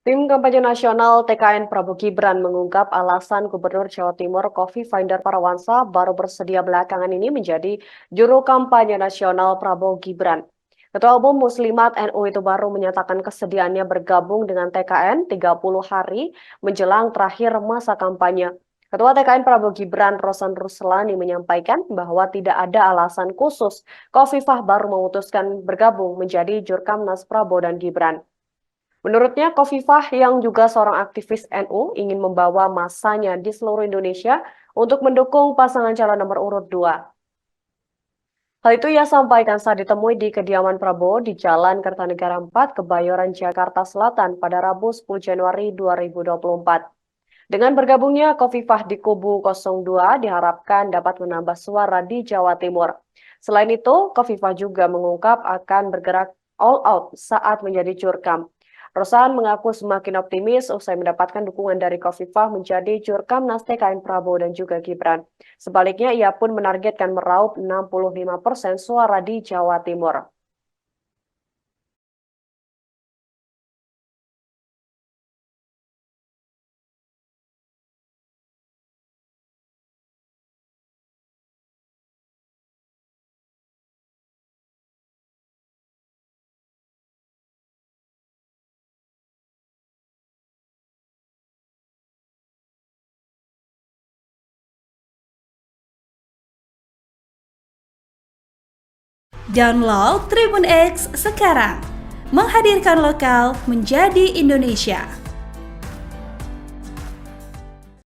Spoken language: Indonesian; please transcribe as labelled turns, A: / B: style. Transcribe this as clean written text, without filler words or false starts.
A: Tim kampanye nasional TKN Prabowo Gibran mengungkap alasan Gubernur Jawa Timur Khofifah Indar Parawansa baru bersedia belakangan ini menjadi juru kampanye nasional Prabowo Gibran. Ketua Umum Muslimat NU itu baru menyatakan kesediaannya bergabung dengan TKN 30 hari menjelang terakhir masa kampanye. Ketua TKN Prabowo Gibran Rosan Ruslani menyampaikan bahwa tidak ada alasan khusus Khofifah baru memutuskan bergabung menjadi Jurkamnas Prabowo dan Gibran. Menurutnya, Khofifah yang juga seorang aktivis NU ingin membawa masanya di seluruh Indonesia untuk mendukung pasangan calon nomor urut 2. Hal itu ia sampaikan saat ditemui di kediaman Prabowo di Jalan Kertanegara 4, Kebayoran, Jakarta Selatan pada Rabu 10 Januari 2024. Dengan bergabungnya Khofifah di kubu 02 diharapkan dapat menambah suara di Jawa Timur. Selain itu, Khofifah juga mengungkap akan bergerak all out saat menjadi jurkam. Rosan mengaku semakin optimis usai mendapatkan dukungan dari Khofifah menjadi jurkamnas TKN Prabowo dan juga Gibran. Sebaliknya, ia pun menargetkan meraup 65% suara di Jawa Timur.
B: Download Tribun X sekarang, menghadirkan lokal menjadi Indonesia.